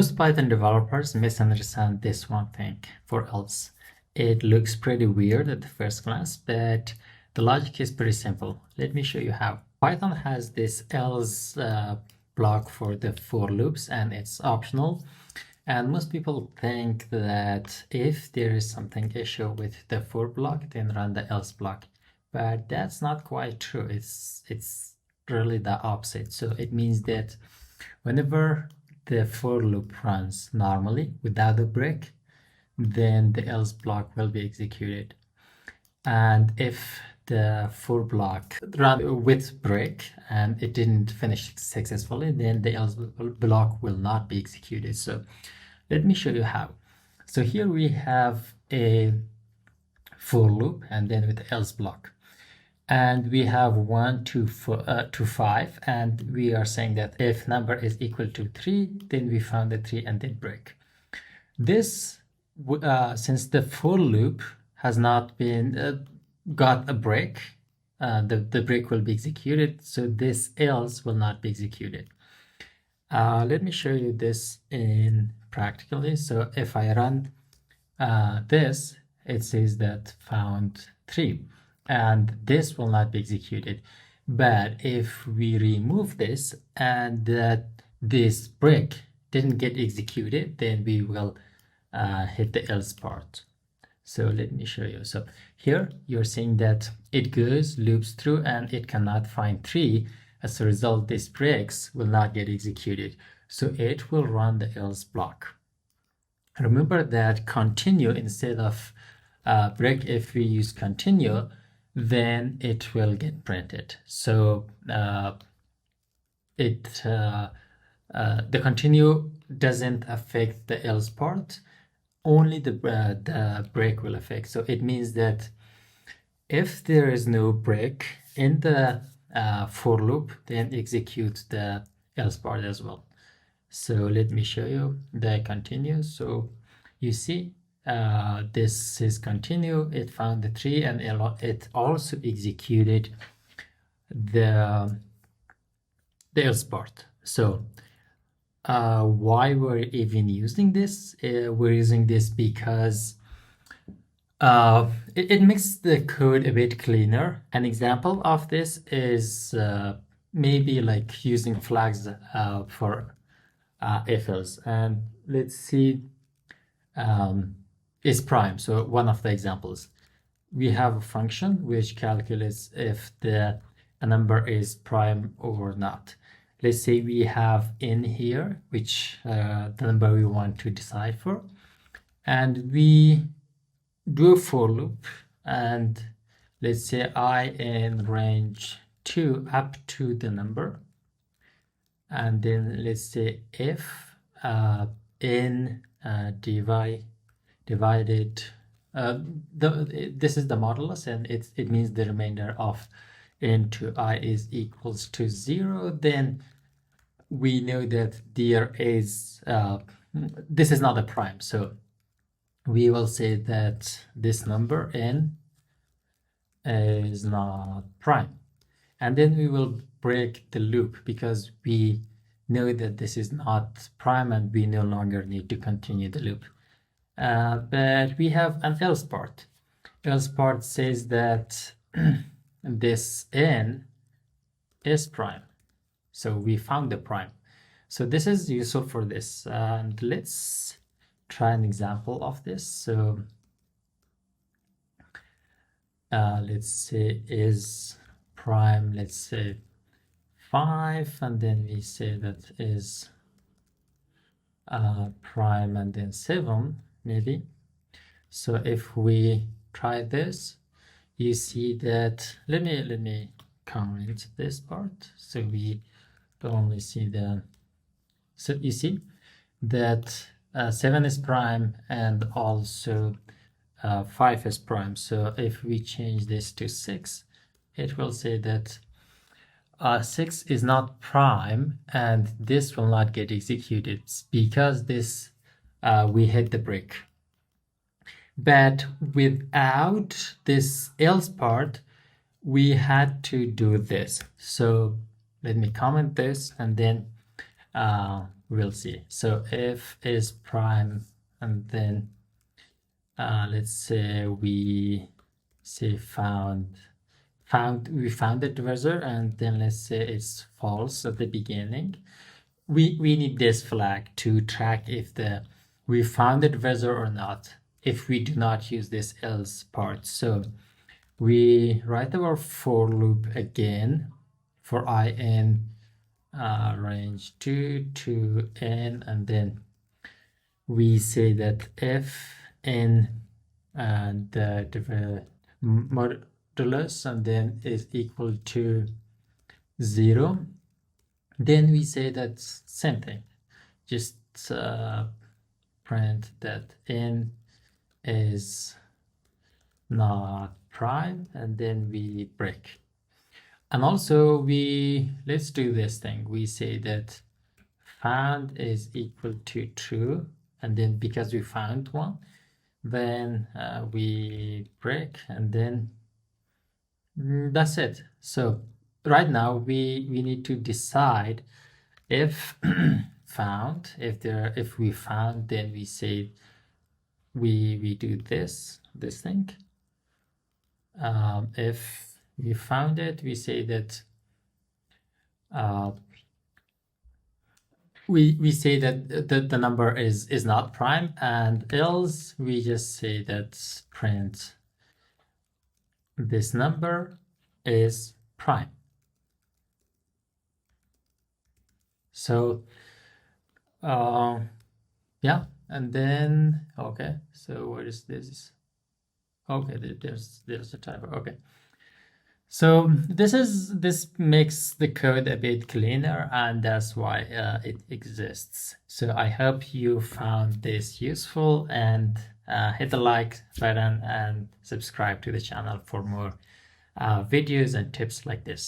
Most Python developers misunderstand this one thing for else. It looks pretty weird at the first glance, but the logic is pretty simple. Let me show you how. Python has this else block for the for loops, and it's optional. And most people think that if there is something issue with the for block, then run the else block. But that's not quite true. It's really the opposite. So it means that whenever the for loop runs normally without a break, then the else block will be executed. And if the for block ran with break and it didn't finish successfully, then the else block will not be executed. So let me show you how. So here we have a for loop and then with the else block. And we have 1 to 5, and we are saying that if number is equal to 3, then we found the 3 and then break. This, since the for loop has not been got a break, the break will be executed, so this else will not be executed. Let me show you this in practically. So if I run this, it says that found 3. And this will not be executed. But if we remove this and this break didn't get executed, then we will hit the else part. So let me show you. So here you're seeing that it goes, loops through, and it cannot find 3. As a result, this breaks will not get executed. So it will run the else block. Remember that continue instead of break. If we use continue, then it will get printed. So the continue doesn't affect the else part, only the break will affect. So it means that if there is no break in the for loop, then execute the else part as well. So let me show you the continue. So you see this is continue, it found the 3, and it also executed the else part. So why we're even using this? We're using this because it makes the code a bit cleaner. An example of this is maybe like using flags for if else. And let's see is prime. So one of the examples, we have a function which calculates if the number is prime or not. Let's say we have in here, which the number we want to decipher, and we do a for loop, and let's say I in range 2 up to the number, and then let's say if in divided this is the modulus, and it means the remainder of into I is equals to 0, then we know that there is this is not a prime, so we will say that this number n is not prime, and then we will break the loop because we know that this is not prime and we no longer need to continue the loop. But we have an else part. Else part says that this n is prime. So we found the prime. So this is useful for this. And let's try an example of this. So let's say is prime, let's say 5, and then we say that is prime and then 7 maybe. So if we try this, you see that let me comment this part so we only see the, so you see that 7 is prime and also 5 is prime. So if we change this to 6, it will say that 6 is not prime and this will not get executed because this we hit the break. But without this else part, we had to do this. So let me comment this, and then we'll see. So if is prime, and then let's say we say we found the divisor, and then let's say it's false at the beginning. We need this flag to track if we found the divisor or not, if we do not use this else part. So we write our for loop again for I in range 2 to n, and then we say that if n the modulus and then is equal to 0, then we say that same thing, just print that n is not prime, and then we break. And also let's do this thing. We say that found is equal to true, and then because we found one, then we break, and then that's it. So right now we need to decide if found, if we found, then we say we do this thing. If we found it, we say that we say that the number is not prime, and else we just say that print this number is prime. So yeah, and then okay, so what is this? Okay, there's a typo. Okay, so this makes the code a bit cleaner, and that's why it exists. So I hope you found this useful, and hit the like button and subscribe to the channel for more videos and tips like this.